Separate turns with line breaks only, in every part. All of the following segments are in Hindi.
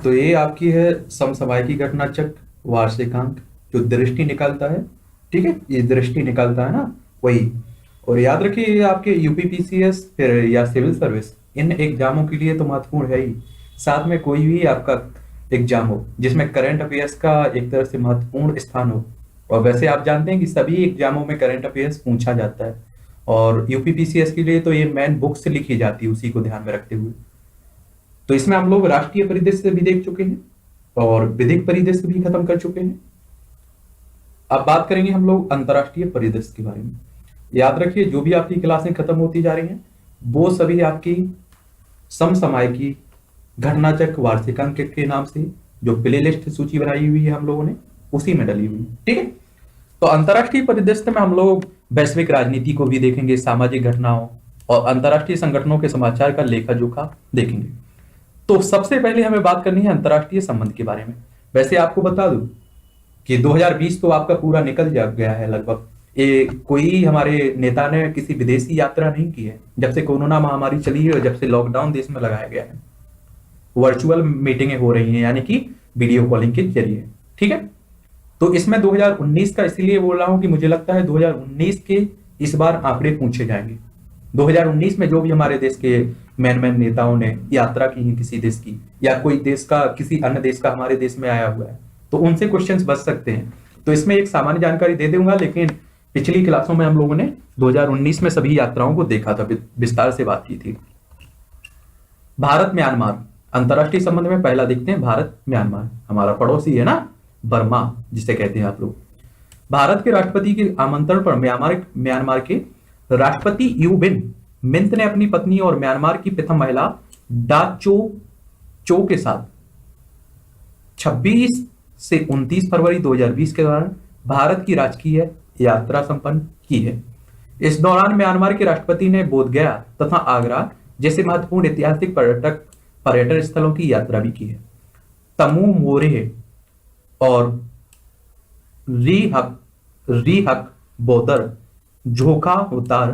तो ये आपकी है समसामयिकी घटना चक्र वार्षिकांक जो दृष्टि निकालता है। ठीक है, ये दृष्टि निकालता है ना, वही। और याद रखिए ये आपके यूपीपीसीएस फिर या सिविल सर्विस इन एग्जामों के लिए तो महत्वपूर्ण है ही। साथ में कोई भी आपका एग्जाम हो जिसमें करंट अफेयर्स का एक तरह से महत्वपूर्ण स्थान हो। और वैसे आप जानते हैं कि सभी एग्जामों में करंट अफेयर्स पूछा जाता है, और यूपीपीसीएस के लिए तो ये मैन बुक से लिखी जाती है उसी को ध्यान में रखते हुए। तो इसमें हम लोग राष्ट्रीय परिदृश्य भी देख चुके हैं और विधिक परिदृश्य भी खत्म कर चुके हैं। अब बात करेंगे हम लोग अंतर्राष्ट्रीय परिदृश्य के बारे में। याद रखिए जो भी आपकी क्लासें खत्म होती जा रही हैं वो सभी आपकी समसामयिकी घटना चक्र वार्षिकांक के नाम से जो प्ले लिस्ट सूची बनाई हुई है हम लोगों ने उसी में डली हुई है। ठीक है, तो अंतर्राष्ट्रीय परिदृश्य में हम लोग वैश्विक राजनीति को भी देखेंगे, सामाजिक घटनाओं और अंतर्राष्ट्रीय संगठनों के समाचार का लेखा जोखा देखेंगे। तो सबसे पहले हमें बात करनी है अंतर्राष्ट्रीय संबंध के बारे में। वैसे आपको बता दूं कि 2020 तो आपका पूरा निकल जा गया है लगभग। ये कोई हमारे नेता ने किसी विदेशी यात्रा नहीं की है जब से कोरोना महामारी चली है और जब से लॉकडाउन देश में लगाया गया है। वर्चुअल मीटिंगें हो रही हैं, यानी कि वीडियो कॉलिंग के जरिए। ठीक है, तो इसमें 2019 का इसीलिए बोल रहा हूं कि मुझे लगता है 2019 के इस बार आंकड़े पूछे जाएंगे। 2019 में जो भी हमारे देश के मैन नेताओं ने यात्रा की है किसी देश की, या कोई देश का किसी अन्य देश का हमारे देश में आया हुआ है, तो उनसे क्वेश्चंस बच सकते हैं। तो इसमें एक सामान्य जानकारी दे दूंगा, लेकिन पिछली क्लासों में हम लोगों ने 2019 में सभी यात्राओं को देखा था, विस्तार से बात की थी। भारत म्यांमार अंतरराष्ट्रीय संबंध में पहला देखते हैं। भारत म्यांमार हमारा पड़ोसी है ना, बर्मा जिसे कहते हैं आप लोग। भारत के राष्ट्रपति के आमंत्रण पर म्यांमार के राष्ट्रपति यू विन मिंत ने अपनी पत्नी और म्यांमार की प्रथम महिला डा चो के साथ 26 से 29 फरवरी 2020 के दौरान भारत की राजकीय यात्रा संपन्न की है। इस दौरान म्यांमार के राष्ट्रपति ने बोधगया तथा आगरा जैसे महत्वपूर्ण ऐतिहासिक पर्यटन स्थलों की यात्रा भी की है। तमू मोरे और रीहक बोदर झोखा उतार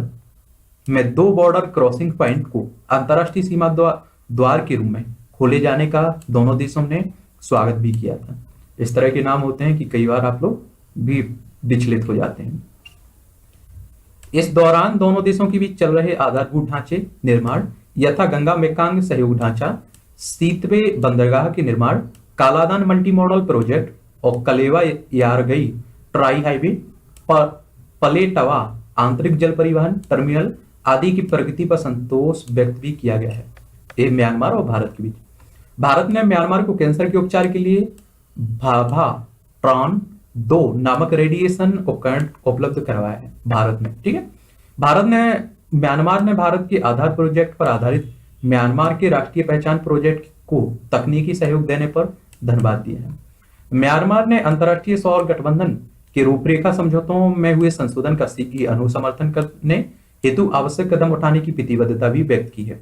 में 2 बॉर्डर क्रॉसिंग पॉइंट को अंतरराष्ट्रीय सीमा द्वार के रूप में खोले जाने का दोनों देशों ने स्वागत भी किया था। इस तरह के नाम होते हैं कि कई बार आप लोग भी विचलित हो जाते हैं। इस दौरान दोनों देशों के बीच चल रहे आधारभूत ढांचे निर्माण यथा गंगा मेकांग सहयोग ढांचा, सीतवे बंदरगाह के निर्माण, कालादान मल्टी मॉडल प्रोजेक्ट और कलेवा यारगई ट्राई हाईवे, पलेटवा आंतरिक जल परिवहन टर्मिनल आदि की प्रगति पर संतोष व्यक्त भी किया गया है। ये म्यांमार और भारत के बीच। भारत ने म्यांमार को कैंसर के उपचार के लिए भाभा ट्रान 2 नामक रेडिएशन उपकरण उपलब्ध करवाया है भारत में। ठीक है, म्यांमार ने भारत के आधार प्रोजेक्ट पर आधारित म्यांमार के राष्ट्रीय पहचान प्रोजेक्ट को तकनीकी सहयोग देने पर धन्यवाद दिया है। म्यांमार ने अंतर्राष्ट्रीय सौर गठबंधन के रूपरेखा समझौतों में हुए संशोधन का अनुसमर्थन करने हेतु आवश्यक कदम उठाने की प्रतिबद्धता भी व्यक्त की है।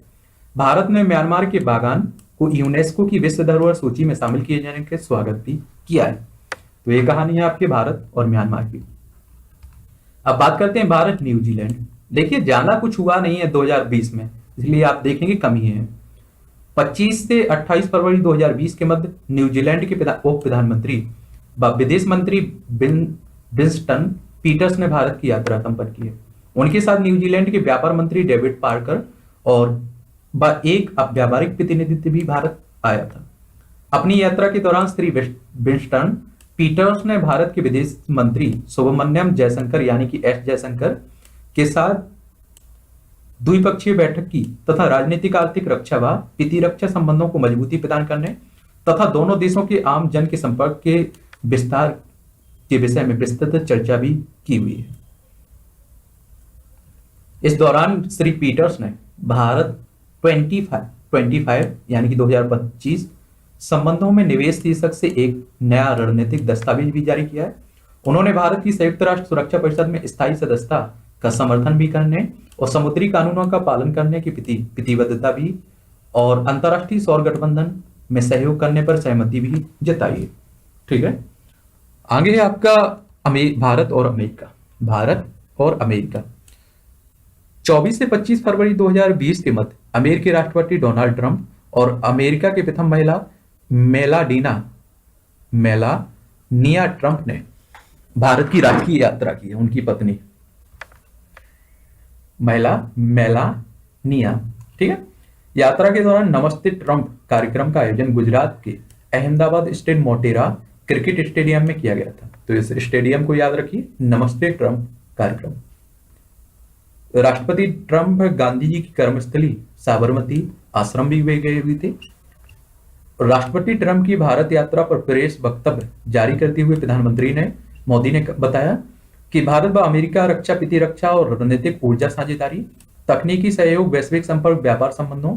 भारत ने म्यांमार के बागान को यूनेस्को की विश्व धरोहर सूची में शामिल किए जाने के स्वागत भी किया है। तो ये कहानी है आपके भारत और म्यांमार की। अब बात करते हैं भारत न्यूजीलैंड। देखिए ज्यादा कुछ हुआ नहीं है 2020 में, इसलिए आप देखेंगे कमी है। 25 से 28 फरवरी 2020 के मध्य न्यूजीलैंड के उप प्रधानमंत्री व विदेश मंत्री विंस्टन पीटर्स ने भारत की यात्रा संपन्न की है। उनके साथ न्यूजीलैंड के व्यापार मंत्री डेविड पार्कर और एक व्यापारिक प्रतिनिधित्व भी भारत आया था। अपनी यात्रा के दौरान श्री विंस्टन पीटर्स ने भारत के विदेश मंत्री सुब्रमण्यम जयशंकर यानी कि एस जयशंकर के साथ द्विपक्षीय बैठक की तथा राजनीतिक, आर्थिक, रक्षा व प्रतिरक्षा संबंधों को मजबूती प्रदान करने तथा दोनों देशों के आम जन के संपर्क के विस्तार के विषय में विस्तृत चर्चा भी की हुई है। इस दौरान श्री पीटर्स ने भारत 25 यानी कि 2025 संबंधों में निवेश शीर्षक से एक नया रणनीतिक दस्तावेज भी जारी किया है। उन्होंने भारत की संयुक्त राष्ट्र सुरक्षा परिषद में स्थायी सदस्यता का समर्थन भी करने और समुद्री कानूनों का पालन करने की प्रतिबद्धता भी और अंतर्राष्ट्रीय सौर गठबंधन में सहयोग करने पर सहमति भी जताई है। ठीक है, आगे है आपका भारत और अमेरिका। 24 से 25 फरवरी 2020 के मध्य अमेरिकी राष्ट्रपति डोनाल्ड ट्रंप और अमेरिका की प्रथम महिला मेलाडीना मेलानिया ट्रंप ने भारत की राजकीय यात्रा की है, उनकी पत्नी मेलानिया। ठीक है। यात्रा के दौरान नमस्ते ट्रंप कार्यक्रम का आयोजन गुजरात के Ahmedabad state Motera cricket stadium में किया गया था। तो इस स्टेडियम को याद रखिए, नमस्ते ट्रंप कार्यक्रम। राष्ट्रपति ट्रंप गांधी जी की कर्मस्थली साबरमती आश्रम भी गए हुए थे। राष्ट्रपति ट्रंप की भारत यात्रा पर प्रेस वक्तव्य जारी करते हुए प्रधानमंत्री मोदी ने बताया कि भारत व अमेरिका रक्षा, प्रतिरक्षा और रणनीतिक ऊर्जा साझेदारी, तकनीकी सहयोग, वैश्विक संपर्क, व्यापार संबंधों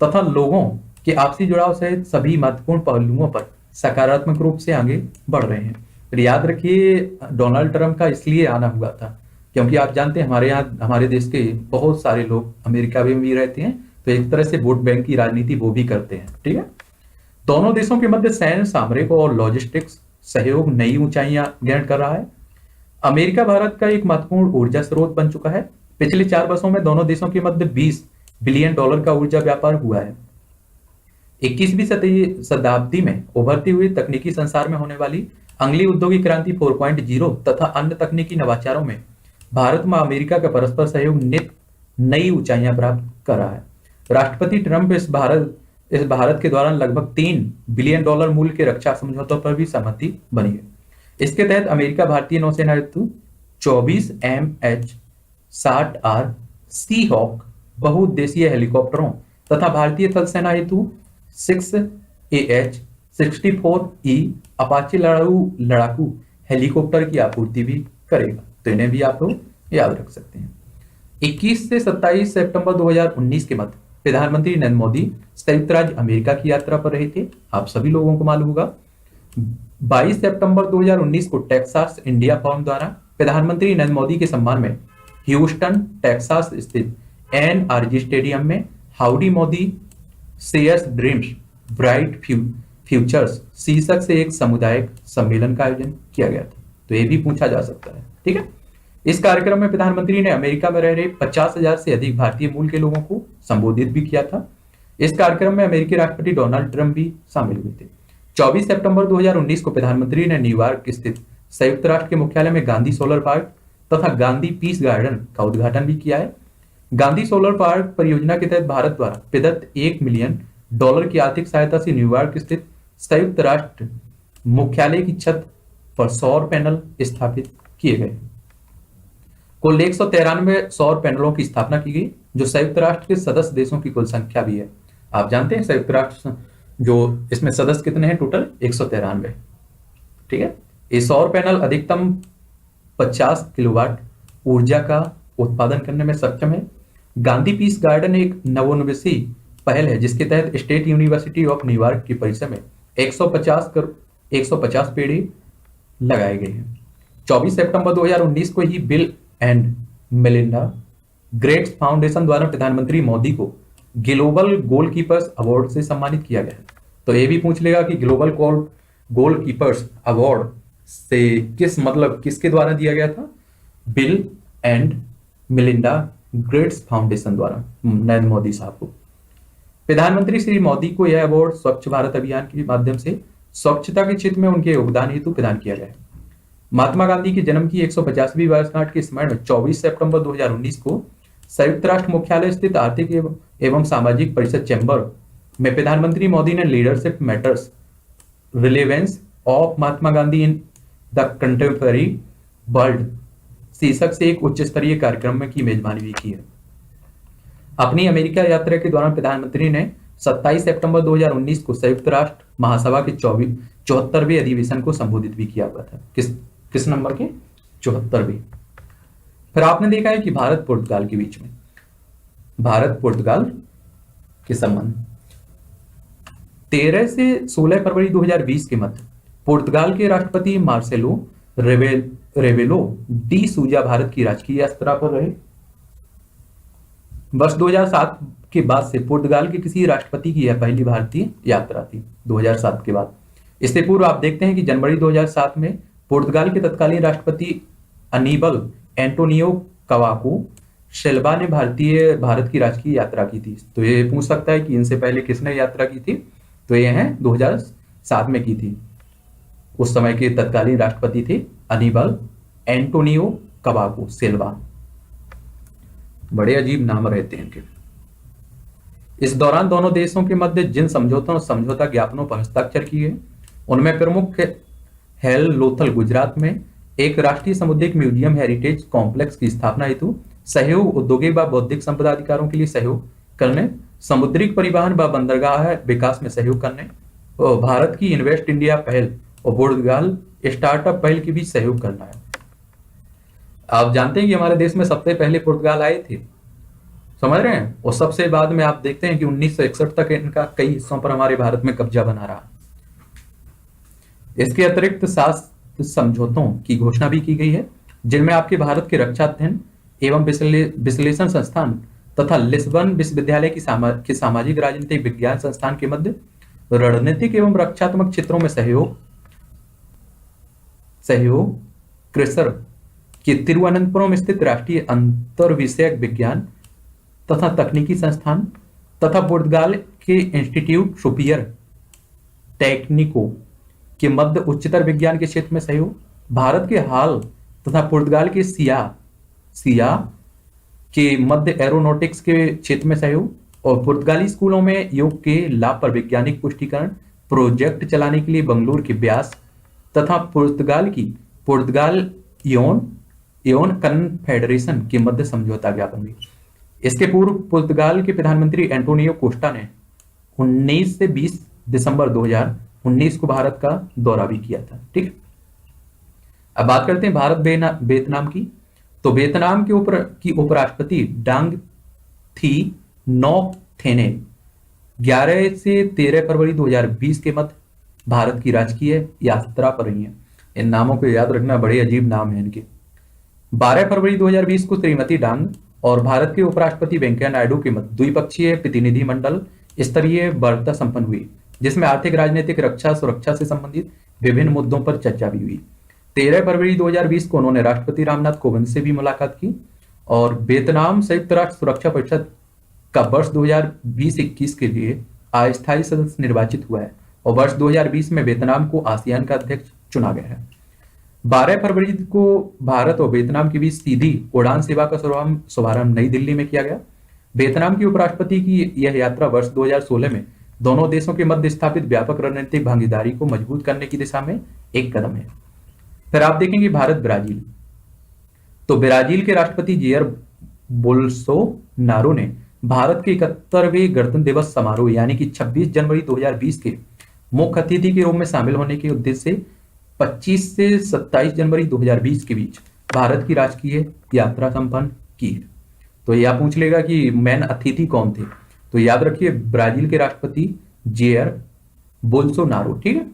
तथा लोगों के आपसी जुड़ाव सहित सभी महत्वपूर्ण पहलुओं पर सकारात्मक रूप से आगे बढ़ रहे हैं। तो याद रखिए, डोनाल्ड ट्रंप का इसलिए आना हुआ था क्योंकि आप जानते हैं हमारे यहाँ, हमारे देश के बहुत सारे लोग अमेरिका में भी रहते हैं, तो एक तरह से वोट बैंक की राजनीति वो भी करते हैं। ठीक है। दोनों देशों के मध्य सैन्य, सामरिक और लॉजिस्टिक्स सहयोग नई ऊंचाइयां ग्रहण कर रहा है। अमेरिका भारत का एक महत्वपूर्ण ऊर्जा स्रोत बन चुका है। पिछले 4 वर्षों में दोनों देशों के मध्य $20 बिलियन का ऊर्जा व्यापार हुआ है। 21वीं शताब्दी में उभरती हुई तकनीकी संसार में होने वाली अगली औद्योगिक क्रांति 4.0 तथा अन्य तकनीकी नवाचारों में भारत व अमेरिका का परस्पर सहयोग नित नई ऊंचाइयां प्राप्त कर रहा है। राष्ट्रपति ट्रंप इस भारत के दौरान लगभग $3 बिलियन मूल्य के रक्षा समझौतों पर भी सहमति बनी है। इसके तहत अमेरिका भारतीय नौसेना हेतु 24 MH-60R सी हॉक बहुउद्देशीय हेलीकॉप्टरों तथा भारतीय थल सेना हेतु 6 AH-64E अपाचे लड़ाकू हेलीकॉप्टर की आपूर्ति भी करेगा। तो इन्हें भी आप लोग याद रख सकते हैं। 21 से 27 सितंबर 2019 के मध्य प्रधानमंत्री नरेंद्र मोदी संयुक्त राज्य अमेरिका की यात्रा पर रहे थे, आप सभी लोगों को मालूम होगा। 22 सितंबर 2019 को टेक्सास इंडिया फॉरम द्वारा प्रधानमंत्री नरेंद्र मोदी के सम्मान में ह्यूस्टन टेक्सास स्थित NRG स्टेडियम में howdy Modi shares dreams bright futures शीर्षक से एक सामुदायिक सम्मेलन का आयोजन किया गया था। तो ये भी पूछा जा सकता है। ठीक है। इस कार्यक्रम में प्रधानमंत्री ने अमेरिका में रह रहे 50,000 से अधिक भारतीय मूल के लोगों को संबोधित भी किया था। इस कार्यक्रम में अमेरिकी राष्ट्रपति डोनाल्ड ट्रंप भी शामिल हुए थे। 24 सितंबर 2019 को प्रधानमंत्री ने न्यूयॉर्क स्थित संयुक्त राष्ट्र के मुख्यालय में गांधी सोलर पार्क तथा गांधी पीस गार्डन का उद्घाटन भी किया है। गांधी सोलर पार्क परियोजना के तहत भारत द्वारा प्रदत्त $1 मिलियन की आर्थिक सहायता से न्यूयॉर्क स्थित संयुक्त राष्ट्र मुख्यालय की छत पर सौर पैनल स्थापित किए गए। कुल 193 सौर पैनलों की स्थापना की गई, जो संयुक्त राष्ट्र के सदस्य देशों की कुल संख्या भी है। आप जानते हैं संयुक्त राष्ट्र जो इसमें सदस्य कितने हैं? टोटल 193। ठीक है। ये सौर पैनल अधिकतम 50 किलोवाट ऊर्जा का उत्पादन करने में सक्षम है। गांधी पीस गार्डन एक नवोन्मेषी पहल है जिसके तहत स्टेट यूनिवर्सिटी ऑफ न्यूयॉर्क के परिसर में 150 पेड़ लगाए गए हैं। 24 सितंबर 2019 को ही bill and Melinda Gates foundation द्वारा प्रधानमंत्री मोदी को ग्लोबल गोलकीपर्स अवार्ड से सम्मानित किया गया है। तो ये भी पूछ लेगा कि ग्लोबल गोलकीपर्स अवार्ड से किसके द्वारा दिया गया था? Bill and Melinda Gates foundation द्वारा नरेंद्र मोदी साहब को। प्रधानमंत्री श्री मोदी को यह अवार्ड स्वच्छ भारत अभियान के माध्यम से स्वच्छता के क्षेत्र में उनके योगदान हेतु प्रदान किया गया है। महात्मा गांधी के जन्म की 150वीं वर्षगांठ के स्मरण में 24 सितंबर 2019 को संयुक्त राष्ट्र मुख्यालय स्थित आर्थिक एवं सामाजिक परिषद चैम्बर में प्रधानमंत्री मोदी ने leadership matters relevance of Mahatma Gandhi in the contemporary world शीर्षक से एक उच्च स्तरीय कार्यक्रम में की मेजबानी भी की है। अपनी अमेरिका यात्रा के दौरान प्रधानमंत्री ने 27 सितंबर 2019 को संयुक्त राष्ट्र महासभा के 74वें अधिवेशन को संबोधित भी किया हुआ था। किस नंबर के? 74वें। फिर आपने देखा है कि भारत पुर्तगाल के बीच में के संबंध 13 से 16 फरवरी 2020 के मध्य पुर्तगाल के राष्ट्रपति मार्सेलो रेवेलो डी सूजा भारत की राजकीय यात्रा पर रहे। वर्ष 2007 के बाद से पुर्तगाल के किसी राष्ट्रपति की यह पहली भारतीय यात्रा थी। 2007 के बाद। इससे पूर्व आप देखते हैं कि जनवरी 2007 में पुर्तगाल के तत्कालीन राष्ट्रपति अनीबल एंटोनियो कवाको शेल्बा ने भारत की राजकीय यात्रा की थी। तो ये पूछ सकता है कि इनसे पहले किसने यात्रा की थी? तो ये है 2007 में की थी। उस समय के तत्कालीन राष्ट्रपति थे अनिबल एंटोनियो कवागो सिल्वा। बड़े अजीब नाम रहते हैं इनके। इस दौरान दोनों देशों के मध्य जिन समझौतों और समझौता ज्ञापनों पर हस्ताक्षर किए उनमें प्रमुख हेल लोथल गुजरात में एक राष्ट्रीय समुद्रिक म्यूजियम हेरिटेज कॉम्प्लेक्स की स्थापना हेतु सहयोग, औद्योगिक व बौद्धिक संपदा अधिकारों के लिए सहयोग करने, समुद्रिक परिवहन व बंदरगाह विकास में सहयोग करने और भारत की इन्वेस्ट इंडिया पहल और पुर्तगाल स्टार्टअप पहल के बीच सहयोग करना है। आप जानते हैं कि हमारे देश में सबसे पहले पुर्तगाल आए थे, समझ रहे हैं, और सबसे बाद में आप देखते हैं कि 1961 तक इनका कई हिस्सों पर हमारे भारत में कब्जा बना रहा। इसके अतिरिक्त 7 समझौतों की घोषणा भी की गई है, जिनमें आपके भारत के रक्षा अध्ययन एवं विश्लेषण संस्थान तथा लिस्बन विश्वविद्यालय की सामाजिक राजनीतिक विज्ञान संस्थान के मध्य रणनीतिक एवं रक्षात्मक क्षेत्रों में सहयोग क्रिसर के तिरुवनंतपुरम स्थित राष्ट्रीय अंतर विषयक विज्ञान तथा तकनीकी संस्थान तथा पुर्तगाल के इंस्टीट्यूट सुपियर टेक्निको के मध्य उच्चतर विज्ञान के क्षेत्र में सहयोग, भारत के हाल तथा पुर्तगाल के सिया के मध्य एरोनॉटिक्स के क्षेत्र में सहयोग और पुर्तगाली स्कूलों में योग के लाभ पर वैज्ञानिक पुष्टिकरण प्रोजेक्ट चलाने के लिए बंगलुरु के ब्यास तथा पुर्तगाल योन कन्फेडरेशन के मध्य समझौता ज्ञापन भी। इसके पूर्व पुर्तगाल के प्रधानमंत्री एंटोनियो कोस्टा ने 19 से 20 दिसंबर 2019 को भारत का दौरा भी किया था। ठीक है, अब बात करते हैं भारत वियतनाम की। तो वियतनाम के उपराष्ट्रपति डांग थी नॉक थेने 11 से 13 फरवरी 2020 के मध्य भारत की राजकीय यात्रा पर रही हैं। इन नामों को याद रखना, बड़े अजीब नाम है इनके। 12 फरवरी 2020 को श्रीमती डांग और भारत के उपराष्ट्रपति वेंकैया नायडू के मध्य द्विपक्षीय प्रतिनिधिमंडल स्तरीय वार्ता संपन्न हुई, जिसमें आर्थिक, राजनीतिक, रक्षा, सुरक्षा से संबंधित विभिन्न मुद्दों पर चर्चा भी हुई। 13 फरवरी 2020 को उन्होंने राष्ट्रपति रामनाथ कोविंद से भी मुलाकात की और वियतनाम संयुक्त राष्ट्र सुरक्षा परिषद का वर्ष 2020-21 के लिए अस्थायी सदस्य निर्वाचित हुआ है और वर्ष 2020 में वियतनाम को आसियान का अध्यक्ष चुना गया है। 12 फरवरी को भारत और वियतनाम के बीच सीधी उड़ान सेवा का शुभारंभ नई दिल्ली में किया गया। वियतनाम के उपराष्ट्रपति की यह यात्रा वर्ष 2016 में दोनों देशों के मध्य स्थापित व्यापक रणनीतिक भागीदारी को मजबूत करने की दिशा में एक कदम है। फिर आप देखेंगे भारत ब्राजील। तो ब्राजील के राष्ट्रपति जेयर बोल्सोनारो ने भारत के 71वें गणतंत्र दिवस समारोह यानी कि 26 जनवरी 2020 के मुख्य अतिथि के रूप में शामिल होने के उद्देश्य से 25 से 27 जनवरी 2020 के बीच भारत की राजकीय यात्रा संपन्न की है। तो यह पूछ लेगा कि मेन अतिथि कौन थे, तो याद रखिए ब्राजील के राष्ट्रपति जेयर बोल्सोनारो। ठीक है,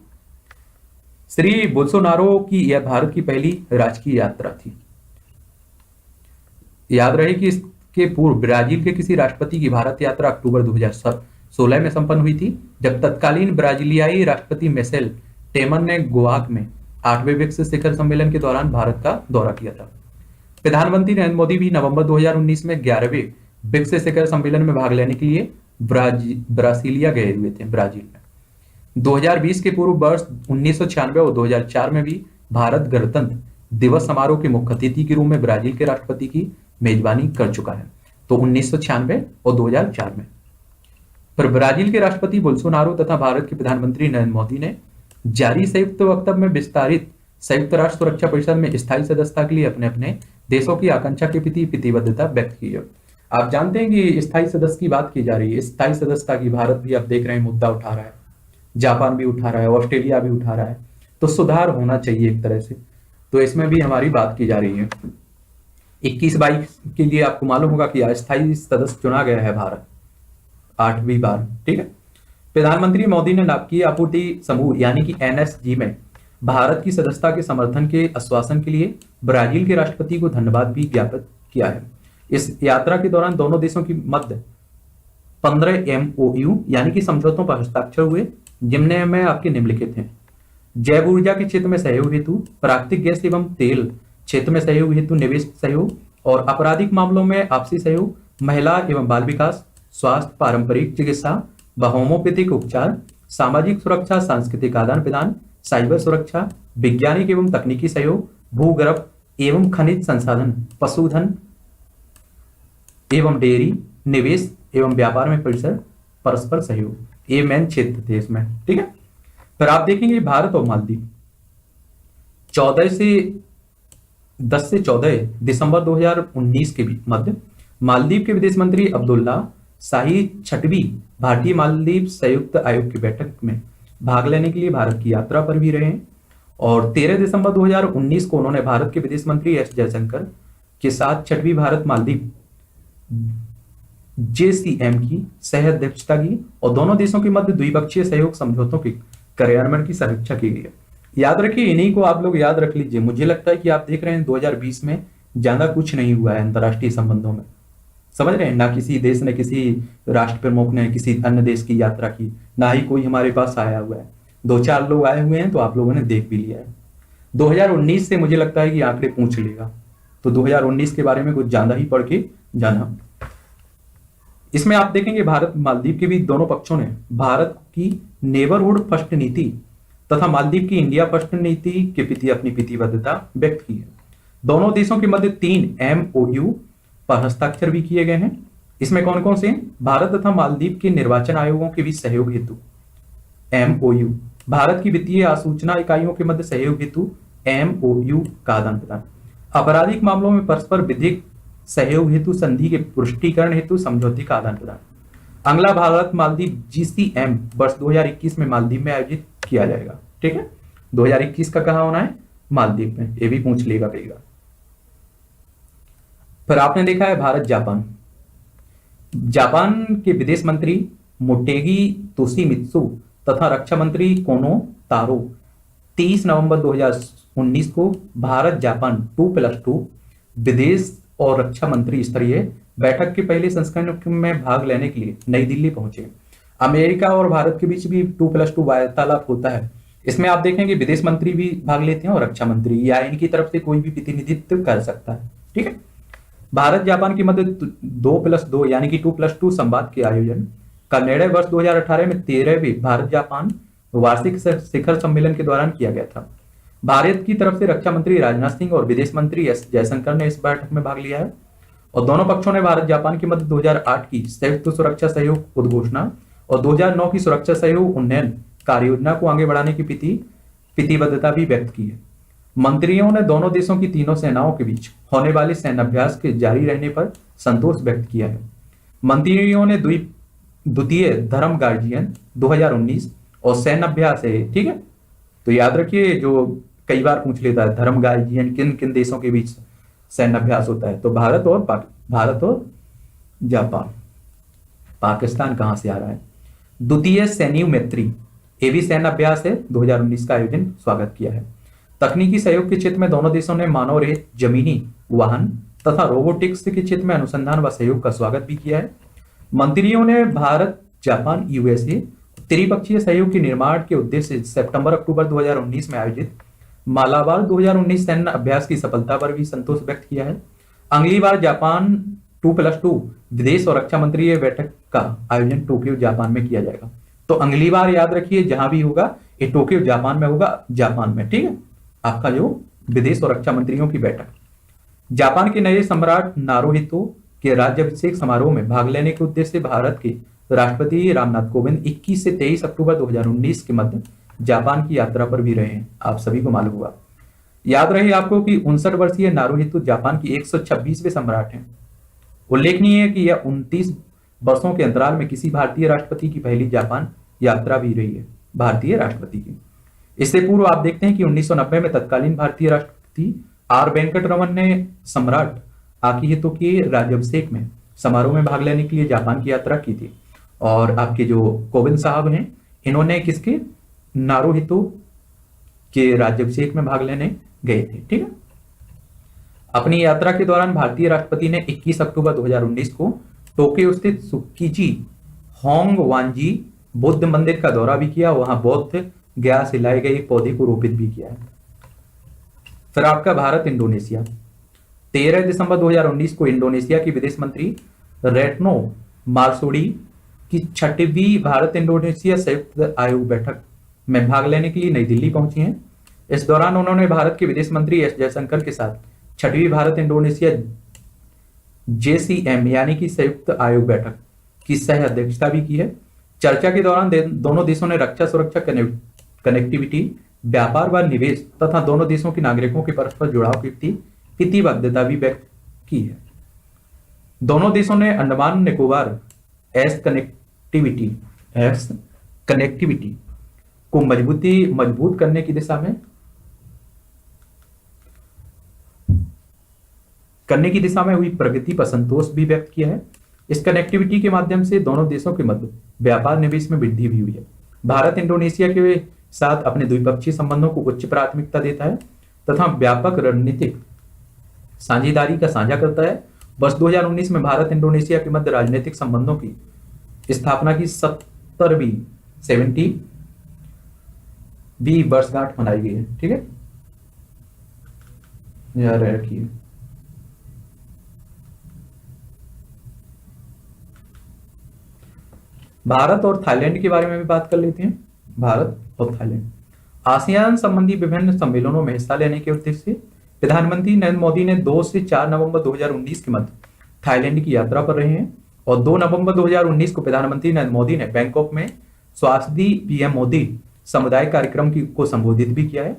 श्री बोल्सोनारो की यह भारत की पहली राजकीय यात्रा थी। याद रहे कि इसके पूर्व ब्राजील के किसी राष्ट्रपति की भारत यात्रा अक्टूबर 2016 में संपन्न हुई थी, जब तत्कालीन ब्राजीलियाई राष्ट्रपति मिशेल टेमर ने गोवाक में 8वें ब्रिक्स शिखर सम्मेलन के दौरान भारत का दौरा किया था। प्रधानमंत्री नरेंद्र मोदी भी नवंबर 2019 में 11वें ब्रिक्स शिखर सम्मेलन में भाग लेने के लिए ब्रासीलिया गए हुए थे, ब्राजील में। 2020 के पूर्व वर्ष 1996 और 2004 में भी भारत गणतंत्र दिवस समारोह के मुख्य अतिथि के रूप में ब्राजील के राष्ट्रपति की मेजबानी कर चुका है, तो 1996 और 2004 में। पर ब्राजील के राष्ट्रपति बोल्सोनारो तथा भारत के प्रधानमंत्री नरेंद्र मोदी ने जारी संयुक्त वक्तव्य में विस्तारित संयुक्त राष्ट्र सुरक्षा परिषद में स्थायी सदस्यता के लिए अपने अपने देशों की आकांक्षा के प्रति प्रतिबद्धता व्यक्त की है। आप जानते हैं कि स्थायी सदस्य की बात की जा रही है, स्थायी सदस्यता की भारत भी आप देख रहे हैं मुद्दा उठा रहा है, जापान भी उठा रहा है, ऑस्ट्रेलिया भी उठा रहा है, तो सुधार होना चाहिए एक तरह से, तो इसमें भी हमारी बात की जा रही है। 21-22 के लिए आपको मालूम होगा कि अस्थायी सदस्य चुना गया है भारत 8वीं बार। ठीक है, प्रधानमंत्री मोदी ने नाभिकीय आपूर्ति समूह यानी कि NSG में भारत की सदस्यता के समर्थन के आश्वासन के लिए ब्राजील के राष्ट्रपति को धन्यवाद भी ज्ञापित किया है। इस यात्रा के दौरान दोनों देशों की मध्य 15 MOU यानी कि समझौतों पर हस्ताक्षर हुए, जिनमें आपके निम्नलिखित हैं: जैव ऊर्जा के क्षेत्र में सहयोग हेतु, प्राकृतिक गैस एवं तेल क्षेत्र में सहयोग हेतु निवेश सहयोग और आपराधिक मामलों में आपसी सहयोग, महिला एवं बाल विकास, स्वास्थ्य, पारंपरिक चिकित्सा व होम्योपैथिक उपचार, सामाजिक सुरक्षा, सांस्कृतिक आदान प्रदान, साइबर सुरक्षा, वैज्ञानिक एवं तकनीकी सहयोग, भूगर्भ एवं खनिज संसाधन, पशुधन एवं डेयरी, निवेश एवं व्यापार में परिसर परस्पर सहयोग, ये मेन क्षेत्र थे इसमें। ठीक है, फिर आप देखेंगे भारत और मालदीव 10 से 14 दिसंबर 2019 के मध्य मालदीव के विदेश मंत्री अब्दुल्ला शाही छठवीं भारतीय मालदीव संयुक्त आयोग की बैठक में भाग लेने के लिए भारत की यात्रा पर भी रहे हैं। और 13 दिसंबर 2019 को उन्होंने भारत के विदेश मंत्री एस जयशंकर के साथ छठवीं भारत मालदीव JCM की सह अध्यक्षता की और दोनों देशों के मध्य द्विपक्षीय सहयोग समझौतों के कार्यान्वयन की समीक्षा की गई है। याद रखिए, इन्हीं को आप लोग याद रख लीजिए। मुझे लगता है कि आप देख रहे हैं 2020 में ज्यादा कुछ नहीं हुआ है अंतर्राष्ट्रीय संबंधों में, समझ रहे हैं ना। किसी देश ने, किसी राष्ट्र प्रमुख ने किसी अन्य देश की यात्रा की, ना ही कोई हमारे पास आया हुआ है। 2-4 लोग आए हुए हैं तो आप लोगों ने देख भी लिया है। 2019 से मुझे लगता है कि आंकड़े पूछ लेगा, तो 2019 के बारे में कुछ ज्यादा ही पढ़ के जाना। इसमें आप देखेंगे भारत मालदीव के भी दोनों पक्षों ने भारत की नेबरहुड फर्स्ट नीति तथा मालदीव की इंडिया फर्स्ट नीति के प्रति अपनी प्रतिबद्धता व्यक्त की है। दोनों देशों के मध्य 3 MOU पर हस्ताक्षर भी किए गए हैं। इसमें कौन कौन से हैं? भारत तथा मालदीव के निर्वाचन आयोगों के बीच सहयोग हेतु MOU, भारत की वित्तीय आसूचना इकाइयों के मध्य सहयोग हेतु MOU का आदान प्रदान, आपराधिक मामलों में परस्पर विधिक सहयोग हेतु संधि के पुष्टिकरण हेतु समझौते का आदान प्रदान। अगला भारत मालदीव GCM वर्ष 2021 में मालदीव में आयोजित किया जाएगा। ठीक है, 2021 का कहा होना है? मालदीव में। ये भी पूछ लेगा कहेगा। फिर आपने देखा है भारत जापान। जापान के विदेश मंत्री मोटेगी तोशिमित्सु तथा रक्षा मंत्री कोनो तारो 30 नवंबर 2019 को भारत जापान 2+2 विदेश और रक्षा मंत्री स्तरीय बैठक के पहले संस्करण में भाग लेने के लिए नई दिल्ली पहुंचे। अमेरिका और भारत के बीच भी 2+2 वार्तालाप होता है। इसमें आप देखेंगे विदेश मंत्री भी भाग लेते हैं और रक्षा मंत्री, या इनकी तरफ से कोई भी प्रतिनिधित्व कर सकता है। ठीक है, भारत जापान के मध्य 2+2 यानी कि 2+2 संवाद के आयोजन का निर्णय वर्ष 2018 में 13वें भारत जापान वार्षिक शिखर सम्मेलन के दौरान किया गया था। भारत की तरफ से रक्षा मंत्री राजनाथ सिंह और विदेश मंत्री एस जयशंकर ने इस बैठक में भाग लिया है और दोनों पक्षों ने भारत जापान के मध्य 2008 की संयुक्त सुरक्षा सहयोग उद्घोषणा और 2009 की सुरक्षा सहयोग उन्नयन कार्य योजना को आगे बढ़ाने की प्रतिबद्धता भी व्यक्त की है। मंत्रियों ने दोनों देशों की तीनों सेनाओं के बीच होने वाले सैन्य अभ्यास के जारी रहने पर संतोष व्यक्त किया है। मंत्रियों ने द्वितीय धर्म गार्जियन 2019 और सैन्य अभ्यास है। ठीक है, तो याद रखिए, जो कई बार पूछ लेता है धर्म गार्जियन किन किन देशों के बीच सैन्य अभ्यास होता है, तो भारत और जापान। पाकिस्तान कहां से आ रहा है? द्वितीय सैन्य मैत्री, ये भी सैन्य अभ्यास है, 2019 का आयोजन स्वागत किया है। तकनीकी सहयोग के क्षेत्र में दोनों देशों ने मानव रहित जमीनी वाहन तथा रोबोटिक्स के क्षेत्र में अनुसंधान व सहयोग का स्वागत भी किया है। मंत्रियों ने भारत जापान USA त्रिपक्षीय सहयोग के निर्माण के उद्देश्य से सितंबर-अक्टूबर 2019 में आयोजित मालाबार 2019 सैन्य अभ्यास की सफलता पर भी संतोष व्यक्त किया है। अगली बार जापान 2+2 विदेश और रक्षा मंत्री बैठक का आयोजन टोक्यो जापान में किया जाएगा। तो अगली बार याद रखिए, जहां भी होगा ये टोक्यो जापान में होगा, जापान में। ठीक है, आपका जो विदेश और रक्षा मंत्रियों की बैठक। जापान के नए सम्राट नारुहितो के राज्याभिषेक समारोह में भाग लेने के उद्देश्य से भारत के राष्ट्रपति रामनाथ कोविंद 21 से 23 अक्टूबर 2019 के मध्य जापान की यात्रा पर भी रहे हैं, आप सभी को मालूम होगा। याद रहे आपको कि 59 वर्षीय नारुहितो जापान की 126वें सम्राट हैं। उल्लेखनीय है कि यह 29 वर्षों के अंतराल में किसी भारतीय राष्ट्रपति की पहली जापान यात्रा भी रही है, भारतीय राष्ट्रपति की। इससे पूर्व आप देखते हैं कि 1990 में तत्कालीन भारतीय राष्ट्रपति R वेंकटरमन ने सम्राट आकिहितो के राज्याभिषेक में समारोह में भाग लेने के लिए जापान की यात्रा की थी। और आपके जो कोविंद साहब हैं, इन्होंने किसके? नारुहितो के राज्याभिषेक में भाग लेने गए थे। ठीक है, अपनी यात्रा के दौरान भारतीय राष्ट्रपति ने 21 अक्टूबर 2019 को टोक्यो स्थित सुकीजी होंग वांजी बुद्ध मंदिर का दौरा भी किया, वहां बौद्ध गया से लाए गए पौधे को रोपित भी किया है। फिर आपका भारत इंडोनेशिया। 13 दिसंबर 2019 को इंडोनेशिया की विदेश मंत्री रेटनो मार्सुडी कि 6वीं भारत इंडोनेशिया संयुक्त आयोग बैठक में भाग लेने के लिए नई दिल्ली पहुंची हैं। इस दौरान उन्होंने भारत के विदेश मंत्री एस जयशंकर के साथ 6वीं भारत इंडोनेशिया JCM यानी कि संयुक्त आयोग बैठक की सह अध्यक्षता भी की है। चर्चा के दौरान दोनों देशों ने रक्षा, सुरक्षा, कनेक्टिविटी, व्यापार व निवेश तथा दोनों देशों के नागरिकों के परस्पर जुड़ाव की प्रतिबद्धता भी व्यक्त की है। दोनों देशों ने अंडमान निकोबार एस कनेक्टिविटी को मजबूत करने की दिशा में हुई प्रगति पर संतोष भी व्यक्त किया है। इस कनेक्टिविटी के माध्यम से दोनों देशों के मध्य व्यापार निवेश में वृद्धि भी हुई है। भारत इंडोनेशिया के साथ अपने द्विपक्षीय संबंधों को उच्च प्राथमिकता देता है तथा व्यापक रणनीतिक साझेदारी का साझा करता है। वर्ष 2019 में भारत इंडोनेशिया के मध्य राजनीतिक संबंधों की स्थापना की 70वीं वर्षगांठ मनाई गई है। ठीक है, याद रखिए। भारत और थाईलैंड के बारे में भी बात कर लेते हैं। भारत और थाईलैंड आसियान संबंधी विभिन्न सम्मेलनों में हिस्सा लेने के उद्देश्य से प्रधानमंत्री नरेंद्र मोदी ने 2 से 4 नवंबर 2019 के मध्य थाईलैंड की यात्रा पर रहे हैं और 2 नवंबर 2019 को प्रधानमंत्री नरेंद्र मोदी ने बैंकॉक में स्वास्थ्य PM मोदी समुदाय कार्यक्रम को संबोधित भी किया है।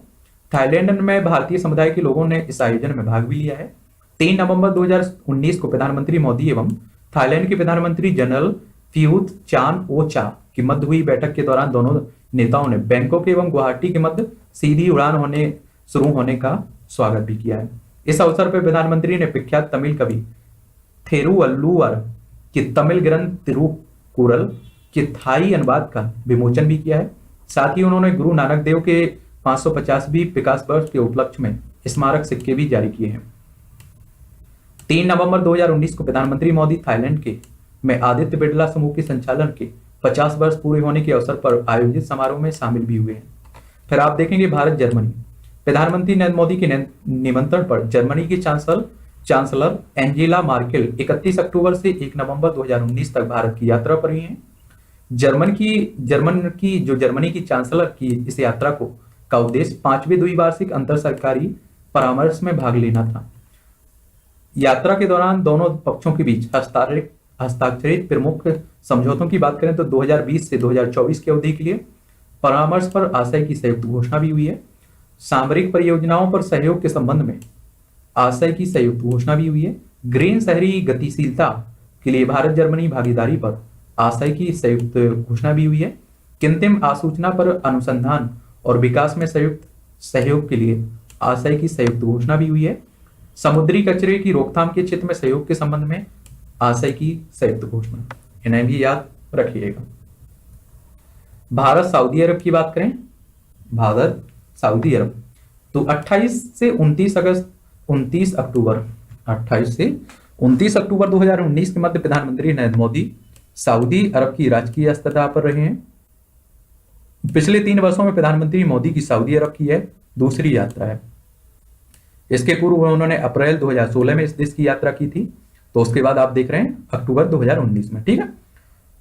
थाईलैंड में भारतीय समुदाय के लोगों ने इस आयोजन में भाग भी लिया है। 3 नवंबर 2019 को प्रधानमंत्री मोदी एवं थाईलैंड के प्रधानमंत्री जनरल प्रयुत चान-ओ-चा की मध्य हुई बैठक के दौरान दोनों नेताओं ने बैंकॉक एवं गुवाहाटी के मध्य सीधी उड़ान शुरू होने का स्वागत भी किया है। इस अवसर पर प्रधानमंत्री ने प्रख्यात तमिल कवि थिरुवल्लुवर के तमिल ग्रंथ तिरुकुरल के थाई अनुवाद का विमोचन भी किया है। साथ ही उन्होंने गुरु नानक देव के 550वीं प्रकाश वर्ष के उपलक्ष्य में स्मारक सिक्के भी जारी किए हैं। 3 नवंबर 2019 को प्रधानमंत्री मोदी थाईलैंड के में आदित्य बिड़ला समूह के संचालन के 50 वर्ष पूरे होने के अवसर पर आयोजित समारोह में शामिल भी हुए हैं। फिर आप देखेंगे भारत जर्मनी। प्रधानमंत्री नरेंद्र मोदी के निमंत्रण पर जर्मनी की चांसलर एंजेला मार्केल 31 अक्टूबर से 1 नवंबर 2019 तक भारत की यात्रा पर रही हैं। जर्मनी की चांसलर की इस यात्रा का उद्देश्य 5वें द्विवार्षिक अंतर सरकारी परामर्श में भाग लेना था। यात्रा के दौरान दोनों पक्षों के बीच हस्ताक्षरित प्रमुख समझौतों की बात करें तो 2020 से 2024 की अवधि के लिए परामर्श पर आशय की संयुक्त घोषणा भी हुई है। सामरिक परियोजनाओं पर सहयोग के संबंध में आशय की संयुक्त घोषणा भी हुई है। ग्रीन शहरी गतिशीलता के लिए भारत जर्मनी भागीदारी पर आशय की संयुक्त घोषणा भी हुई है। कृत्रिम आसूचना पर अनुसंधान और विकास में संयुक्त सहयोग के लिए आशय की संयुक्त घोषणा भी हुई है। समुद्री कचरे की रोकथाम के क्षेत्र में सहयोग के संबंध में आशय की संयुक्त घोषणा, इन्हें भी याद रखिएगा। भारत सऊदी अरब की बात करें, भारत सऊदी अरब तो 28 से 29 अक्टूबर 2019 के मध्य प्रधानमंत्री नरेंद्र मोदी सऊदी अरब की राजकीय यात्रा पर रहे हैं। पिछले 3 वर्षों में प्रधानमंत्री मोदी की सऊदी अरब की यह दूसरी यात्रा है। इसके पूर्व उन्होंने अप्रैल 2016 में इस देश की यात्रा की थी, तो उसके बाद आप देख रहे हैं अक्टूबर 2019 में। ठीक है,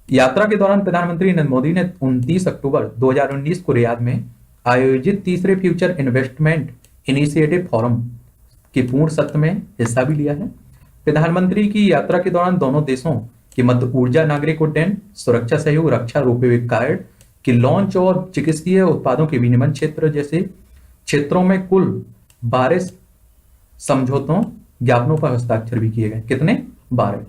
यात्रा के दौरान प्रधानमंत्री नरेंद्र मोदी ने 29 अक्टूबर 2019 को रियाद में आयोजित तीसरे फ्यूचर इन्वेस्टमेंट इनिशिएटिव फोरम के पूर्ण सत्र में हिस्सा भी लिया है। प्रधानमंत्री की यात्रा के दौरान दोनों देशों के मध्य ऊर्जा, नागरिक उड्डयन, सुरक्षा सहयोग, रक्षा, रोपवे कार्ड के लॉन्च और चिकित्सीय उत्पादों के विनिमय क्षेत्र जैसे क्षेत्रों में कुल 12 समझौतों ज्ञापनों पर हस्ताक्षर भी किए गए। कितने? 12।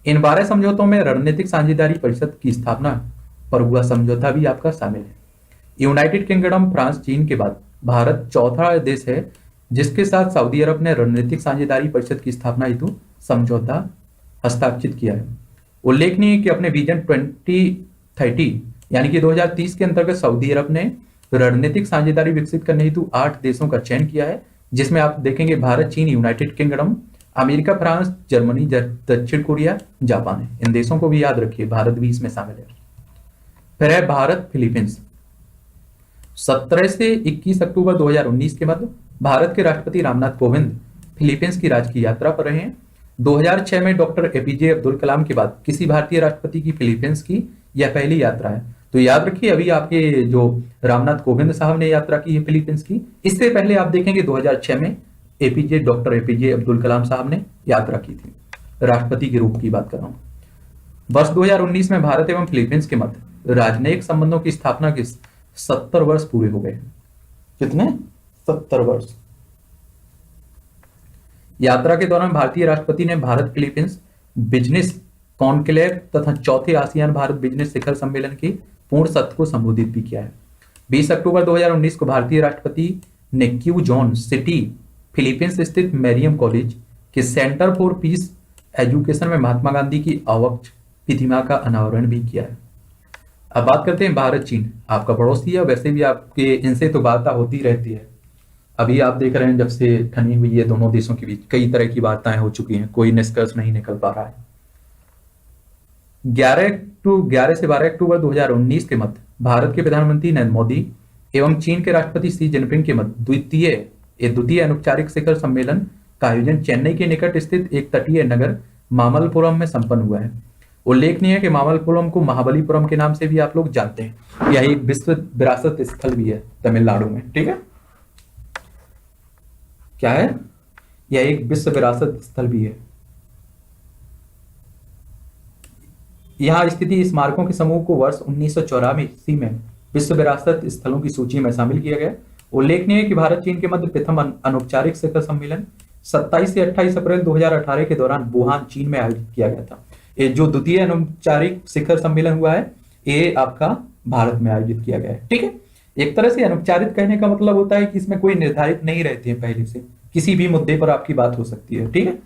इन 12 समझौतों में रणनीतिक साझेदारी परिषद की स्थापना पर हुआ समझौता भी आपका शामिल है। यूनाइटेड किंगडम, फ्रांस, चीन के बाद भारत चौथा देश है जिसके साथ सऊदी अरब ने रणनीतिक साझेदारी परिषद की स्थापना हेतु समझौता हस्ताक्षरित किया है। उल्लेखनीय है कि अपने विजन 2030 यानी कि 2030 के अंतर्गत सऊदी अरब ने रणनीतिक साझेदारी विकसित करने हेतु 8 देशों का चयन किया है, जिसमें आप देखेंगे भारत, चीन, United kingdom, America, France, Germany, दक्षिण कोरिया, जापान है। इन देशों को भी याद रखिए, भारत भी इसमें शामिल है। फिर है भारत फिलीपींस। 17 से 21 अक्टूबर 2019 के मध्य भारत के राष्ट्रपति रामनाथ कोविंद फिलीपींस की राजकीय यात्रा पर रहे हैं। 2006 में डॉक्टर एपीजे अब्दुल कलाम के बाद किसी भारतीय राष्ट्रपति की फिलीपींस की यह पहली यात्रा है। तो याद रखिए, अभी आपके जो रामनाथ कोविंद साहब ने यात्रा की है फिलीपींस की, इससे पहले आप देखेंगे 2006 में डॉक्टर एपीजे अब्दुल कलाम साहब ने यात्रा की थी। राष्ट्रपति के रूप की बात कर रहा हूं। वर्ष 2019 में भारत एवं फिलीपींस के मध्य राजनयिक संबंधों की स्थापना के 70 वर्ष पूरे हो गए हैं। कितने? 70 वर्ष। यात्रा के दौरान भारतीय राष्ट्रपति ने भारत फिलीपींस बिजनेस कॉन्क्लेव तथा चौथे आसियान भारत बिजनेस शिखर सम्मेलन के पूर्ण सत्र को संबोधित भी किया है। 20 अक्टूबर 2019 को भारतीय राष्ट्रपति ने क्यू जॉन सिटी फिलीपींस स्थित मैरियम कॉलेज के सेंटर फॉर पीस एजुकेशन में महात्मा गांधी की आवक्ष प्रतिमा का अनावरण भी किया है। अब बात करते हैं भारत चीन, आपका पड़ोसी है, वैसे भी आपके इनसे तो वार्ता होती रहती है। अभी आप देख रहे हैं जब से ठनी हुई है दोनों देशों के बीच कई तरह की वार्ताएं हो चुकी हैं, कोई निष्कर्ष नहीं निकल पा रहा है। 11 से 12 अक्टूबर 2019 के मध्य भारत के प्रधानमंत्री नरेंद्र मोदी एवं चीन के राष्ट्रपति शी जिनपिंग के मध्य द्वितीय अनौपचारिक शिखर सम्मेलन का आयोजन चेन्नई के निकट स्थित एक तटीय नगर मामल्लपुरम में संपन्न हुआ है। उल्लेखनीय है कि मामल्लपुरम को महाबलीपुरम के नाम से भी आप लोग जानते हैं। यह एक विश्व विरासत स्थल भी है तमिलनाडु में। ठीक है, क्या है? यह एक विश्व विरासत स्थल भी है। यहां स्थिति स्मारकों के समूह को वर्ष 1984 में विश्व विरासत स्थलों की सूची में शामिल किया गया। उल्लेखनीय है कि भारत चीन के मध्य प्रथम अनौपचारिक शिखर सम्मेलन 27 से 28 अप्रैल 2018 के दौरान वुहान चीन में आयोजित किया गया था। ये जो द्वितीय अनौपचारिक शिखर सम्मेलन हुआ है ये आपका भारत में आयोजित किया गया है। ठीक है, एक तरह से अनौपचारिक कहने का मतलब होता है कि इसमें कोई निर्धारित नहीं रहती है, पहले से किसी भी मुद्दे पर आपकी बात हो सकती है। ठीक है,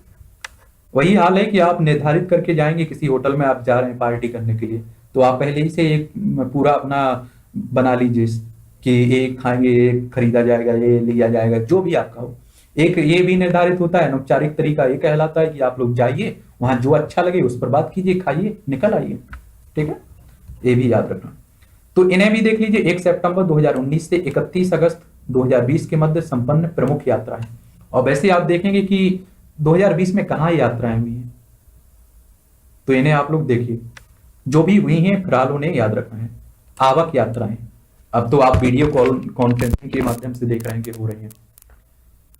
वही हाल है कि आप निर्धारित करके जाएंगे किसी होटल में, आप जा रहे हैं पार्टी करने के लिए, तो आप पहले ही से एक पूरा अपना बना लीजिए कि एक खाएंगे, एक खरीदा जाएगा, ये लिया जाएगा, जो भी आपका हो। एक ये भी निर्धारित होता है अनौपचारिक तरीका, ये कहलाता है कि आप लोग जाइए, वहां जो अच्छा लगे उस पर बात कीजिए, खाइए, निकल आइए। ठीक है, ये भी याद रखना। तो इन्हें भी देख लीजिए। 1 सितंबर 2019 से 31 अगस्त 2020 के मध्य संपन्न प्रमुख यात्राएं। और वैसे आप देखेंगे कि 2020 में कहाँ यात्राएं हुई हैं, तो इन्हें आप लोग देखिए, जो भी हुई हैं फिलहाल उन्हें याद रखना है। आवक यात्राएं, अब तो आप वीडियो कॉन्फ्रेंसिंग के माध्यम से देख रहे हैं कि हो रही हैं।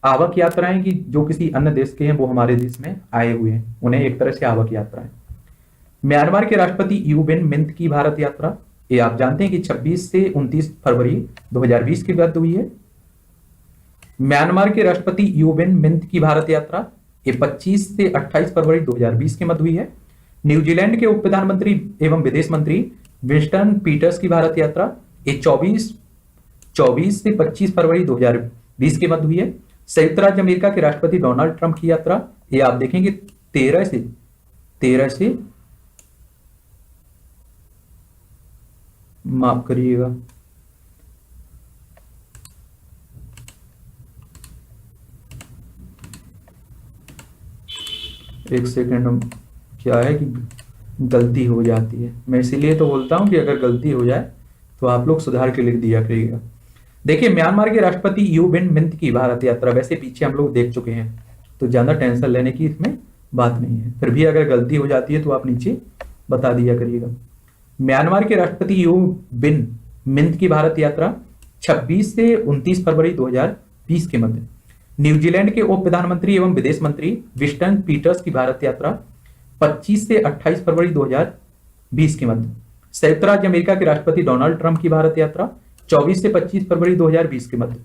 आवक यात्राएं की जो किसी अन्य देश के हैं वो हमारे देश में आए हुए हैं, उन्हें एक तरह से आवक यात्राएं। म्यांमार के राष्ट्रपति यू विन मिंट की भारत यात्रा, ये आप जानते हैं कि 26 से 29 फरवरी 2020 के बाद हुई है। म्यांमार के राष्ट्रपति यू विन मिंट की भारत यात्रा ये 25 से 28 फरवरी 2020 के मध्य हुई है। न्यूजीलैंड के उप प्रधानमंत्री एवं विदेश मंत्री विंस्टन पीटर्स की भारत यात्रा ये 24 से 25 फरवरी 2020 के मध्य हुई है। संयुक्त राज्य अमेरिका के राष्ट्रपति डोनाल्ड ट्रंप की यात्रा ये आप देखेंगे 13 से माफ करिएगा, एक सेकंड, क्या है कि गलती हो जाती है, मैं इसीलिए तो बोलता हूं कि अगर गलती हो जाए तो आप लोग सुधार के लिख दिया करिएगा। देखिए, म्यांमार के राष्ट्रपति यू विन मिंट की भारत यात्रा वैसे पीछे हम लोग देख चुके हैं, तो ज्यादा टेंशन लेने की इसमें बात नहीं है। फिर भी अगर गलती हो जाती है तो आप नीचे बता दिया करिएगा। म्यांमार के राष्ट्रपति यू विन मिंट की भारत यात्रा 26 से 29 फरवरी 2020 के मध्य। न्यूजीलैंड के उप प्रधानमंत्री एवं विदेश मंत्री विंस्टन पीटर्स की भारत यात्रा 25 से 28 फरवरी 2020 के मध्य। संयुक्त राज्य अमेरिका के राष्ट्रपति डोनाल्ड ट्रंप की भारत यात्रा 24 से 25 फरवरी 2020 के मध्य।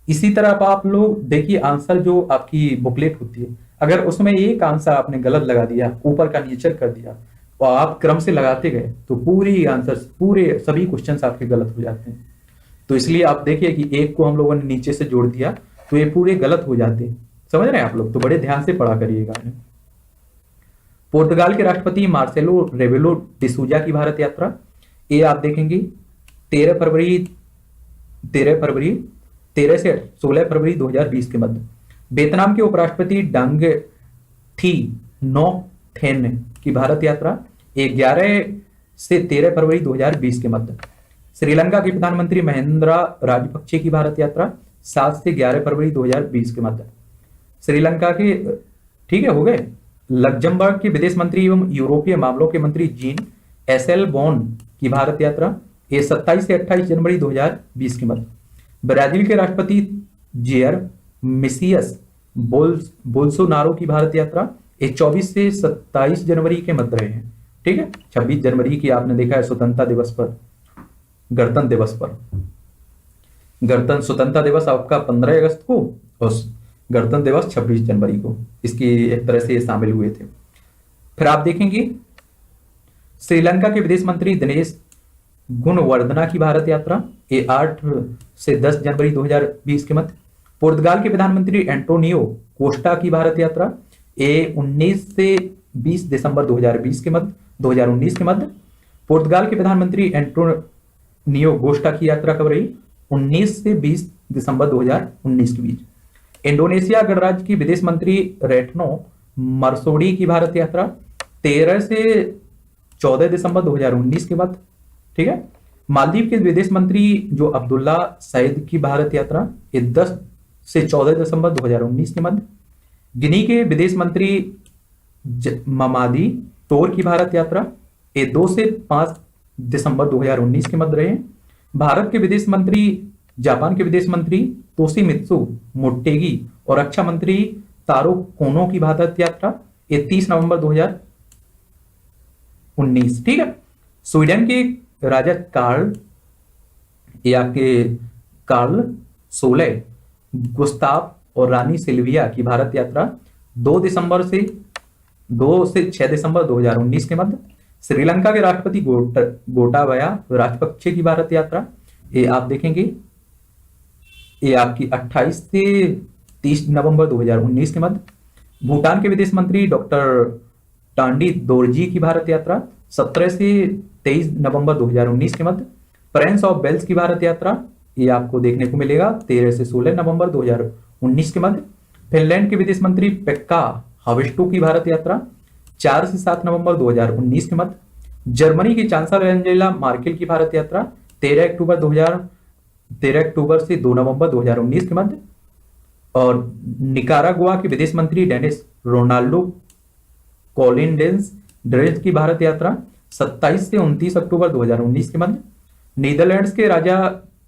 इसी तरह आप लोग देखिए, आंसर जो आपकी बुकलेट होती है, अगर उसमें एक आंसर आपने गलत लगा दिया, ऊपर का नीचे कर दिया और आप क्रम से लगाते गए तो पूरी आंसर, पूरे सभी क्वेश्चंस आपके गलत हो जाते हैं। तो इसलिए आप देखिए कि एक को हम लोगों ने नीचे से जोड़ दिया तो ये पूरे गलत हो जाते हैं। समझ रहे हैं आप लोग, तो बड़े ध्यान से पढ़ा करिएगा। पुर्तगाल के राष्ट्रपति मार्सेलो रेबेलो डिसूजा की भारत यात्रा ये आप देखेंगे 13 से 16 फरवरी 2020 के मध्य। वियतनाम के उपराष्ट्रपति डांग थी नोक थेन की भारत यात्रा 11 से 13 फरवरी 2020 के मध्य। श्रीलंका के प्रधानमंत्री महिंद्रा राजपक्षे की भारत यात्रा 7 से 11 फरवरी 2020 के मध्य। श्रीलंका के, ठीक है, हो गए। लग्जमबर्ग के विदेश मंत्री एवं यूरोपीय मामलों के मंत्री जीन एसएल बॉन की भारत यात्रा, ये 27 से 28 जनवरी 2020 की मध्य। ब्राजील के राष्ट्रपति जेयर मेसियस बोल्सोनारो की भारत यात्रा, ये 24 से 27 जनवरी के मध्य रहे हैं। ठीक है, 26 जनवरी की आपने देखा है स्वतंत्रता दिवस पर, गणतंत्र दिवस पर। स्वतंत्रता दिवस आपका 15 अगस्त को और गणतंत्र दिवस 26 जनवरी को, इसकी एक तरह से शामिल हुए थे। फिर आप देखेंगे श्रीलंका के विदेश मंत्री दिनेश गुणवर्धना की भारत यात्रा, ये 8 से 10 जनवरी 2020 के मध्य। पुर्तगाल के प्रधानमंत्री एंटोनियो कोस्टा की भारत यात्रा, ये 19 से 20 दिसंबर 2019 के मध्य। पुर्तगाल के प्रधानमंत्री एंटोनियो कोस्टा की यात्रा कब रही? 19 से 20 दिसंबर 2019 के बीच। इंडोनेशिया गणराज्य की विदेश मंत्री रेटनो मरसोडी की भारत यात्रा, 13 से 14 दिसंबर 2019 के बाद। ठीक है, मालदीव के विदेश मंत्री जो अब्दुल्ला सईद की भारत यात्रा, ये 10 से 14 दिसंबर 2019 के मध्य। गिनी के विदेश मंत्री ममादी टोर की भारत यात्रा, ये 2 से 5 दिसंबर 2019 के मध्य रहे। भारत के विदेश मंत्री जापान के विदेश मंत्री तोशिमित्सु मोटेगी और रक्षा मंत्री तारो कोनो की भारत यात्रा, ये 30 नवंबर 2019। ठीक है, स्वीडन के राजा कार्ल 16 गुस्ताव और रानी सिल्विया की भारत यात्रा, 2 से 6 दिसंबर 2019 के मध्य। श्रीलंका के राष्ट्रपति गोटाबया राजपक्षे की भारत यात्रा, ये आप देखेंगे ये आपकी 28 से 30 नवंबर 2019 के मध्य। भूटान के विदेश मंत्री डॉक्टर टांडी दोरजी की भारत यात्रा, 17 से 23 नवंबर 2019 के मध्य। प्रिंस ऑफ वेल्स की भारत यात्रा, ये आपको देखने को मिलेगा 13 से 16 नवंबर 2019 के मध्य। फिनलैंड के विदेश मंत्री पेक्का हाविस्टो की भारत यात्रा, 4 से 7 नवंबर 2019 के मध्य। जर्मनी की चांसलर एंजेला मार्केल की भारत यात्रा, 13 अक्टूबर से 2 नवंबर 2019 के मध्य। और निकारागुआ के विदेश मंत्री डेनिस रोनाल्डो कोलिंडेंस ड्रेस की भारत यात्रा, 27 से 29 अक्टूबर 2019 के मध्य। नीदरलैंड्स के राजा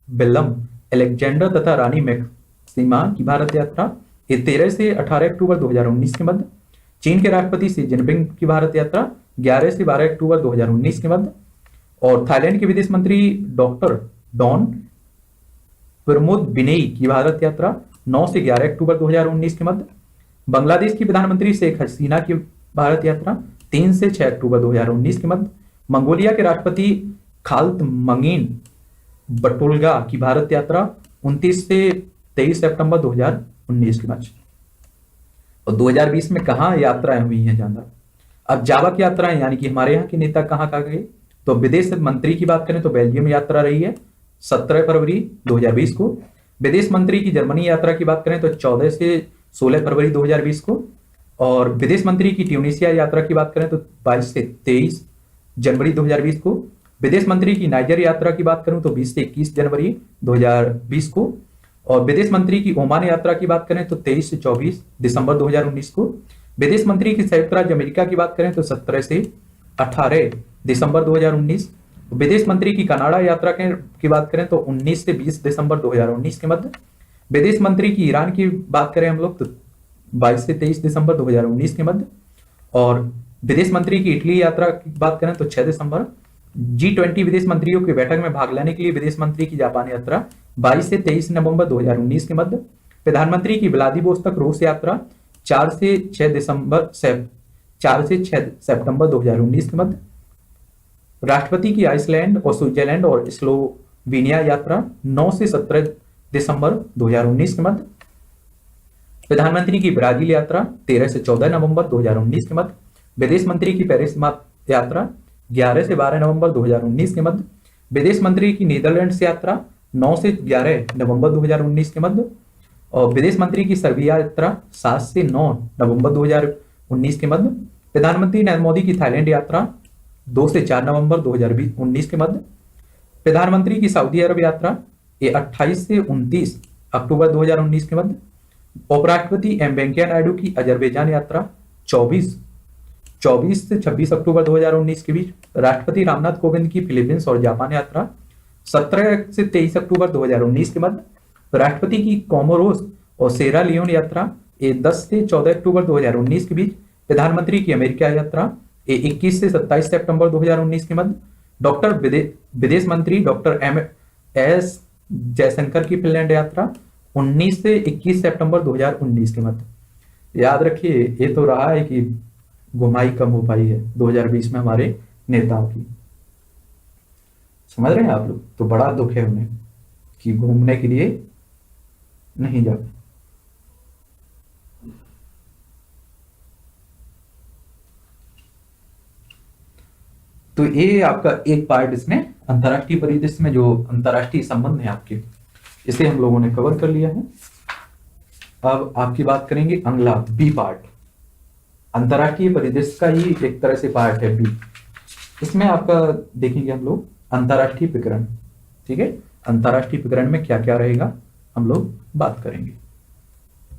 विल्लम अलेक्जेंडर तथा रानी मैक्सिमा की भारत यात्रा, ये 13 से 18 अक्टूबर 2019 के मध्य। चीन के राष्ट्रपति शी जिनपिंग की भारत यात्रा, 11 से 12 अक्टूबर 2019 के मध्य। और थाईलैंड के विदेश मंत्री डॉक्टर डॉन प्रमोद बिनेई की भारत यात्रा, 9 से 11 अक्टूबर 2019 के मध्य। बांग्लादेश की प्रधानमंत्री शेख हसीना की भारत यात्रा, 3 से 6 अक्टूबर 2019 के मध्य। मंगोलिया के राष्ट्रपति खाल्तमांगीन बटुल्गा की भारत यात्रा, 29 से 23 सितंबर 2019 के मध्य। और 2020 में कहाँ यात्राएं हुई हैं ज्यादा? अब जावक यात्राएं, यानी कि हमारे यहाँ के नेता कहाँ कहाँ गए? तो विदेश मंत्री की बात करें तो बेल्जियम यात्रा रही है 17 फरवरी 2020 को। विदेश मंत्री की जर्मनी यात्रा की बात करें तो 14 से 16 फरवरी 2020 को। और विदेश मंत्री की ट्यूनीशिया यात्रा की बात करें तो 22 से 23 जनवरी 2020 को। विदेश मंत्री की नाइजर यात्रा की बात करूं तो 20 से 21 जनवरी 2020 को। और विदेश मंत्री की ओमान यात्रा की बात करें तो 23 से 24 दिसंबर 2019 को। विदेश मंत्री की संयुक्त राज्य अमेरिका की बात करें तो 17 से 18 दिसंबर 2019। विदेश मंत्री की कनाडा यात्रा की बात करें तो 19 से 20 दिसंबर 2019 के मध्य। विदेश मंत्री की ईरान की बात करें हम लोग तो 22 से 23 दिसंबर 2019 के मध्य। और विदेश मंत्री की इटली यात्रा की बात करें तो 6 दिसंबर। G20 विदेश मंत्रियों की बैठक में भाग लेने के लिए विदेश मंत्री की जापान यात्रा 22 से 23 नवंबर 2019 के मध्य। प्रधानमंत्री की व्लादिवोस्तोक रूस यात्रा 4 से 6 सितंबर 2019 के मध्य। राष्ट्रपति की आइसलैंड और स्विट्जरलैंड और स्लोवेनिया यात्रा 9 से 17 दिसंबर 2019 के मध्य। प्रधानमंत्री की ब्राजील यात्रा 13 से 14 नवंबर 2019 के मध्य। विदेश मंत्री की पेरिस यात्रा 11 से 12 नवंबर 2019 के मध्य। विदेश मंत्री की नीदरलैंड्स यात्रा 9 से 11 नवंबर 2019 के मध्य। और विदेश मंत्री की सर्बिया यात्रा 7 से 9 नवंबर 2019 के मध्य। प्रधानमंत्री नरेंद्र मोदी की थाईलैंड यात्रा 2 से 4 नवंबर 2019 के मध्य। प्रधानमंत्री की सऊदी अरब यात्रा 28 से 29 अक्टूबर 2019 के मध्य। उपराष्ट्रपति एम वेंकैया नायडू की अजरबैजान यात्रा 24 24 से 26 अक्टूबर 2019 के बीच राष्ट्रपति रामनाथ कोविंद की फिलीपींस और जापान यात्रा। 17 से 23 अक्टूबर 2019 के बाद राष्ट्रपति की कोमोरोस और सेरा लियोन यात्रा। 10 से 14 अक्टूबर 2019 के बीच प्रधानमंत्री की अमेरिका यात्रा। 21 से 27 सितंबर 2019 के मध्य डॉक्टर विदेश मंत्री डॉक्टर एस जयशंकर की फिनलैंड यात्रा। 19 से 21 सितंबर 2019 के मध्य। याद रखिए, ये तो रहा है कि घुमाई कम हो पाई है 2020 में हमारे नेताओं की। समझ रहे हैं आप लोग? तो बड़ा दुख है उन्हें कि घूमने के लिए नहीं जा पाए। तो ये आपका एक पार्ट इसमें अंतर्राष्ट्रीय परिदृश्य में जो अंतर्राष्ट्रीय संबंध है आपके, इसे हम लोगों ने कवर कर लिया है। अब आपकी बात करेंगे अगला बी पार्ट। अंतर्राष्ट्रीय परिदृश्य का ही एक तरह से पार्ट है बी। इसमें आपका देखेंगे हम लोग अंतर्राष्ट्रीय प्रकरण। ठीक है, अंतर्राष्ट्रीय प्रकरण में क्या क्या रहेगा हम लोग बात करेंगे।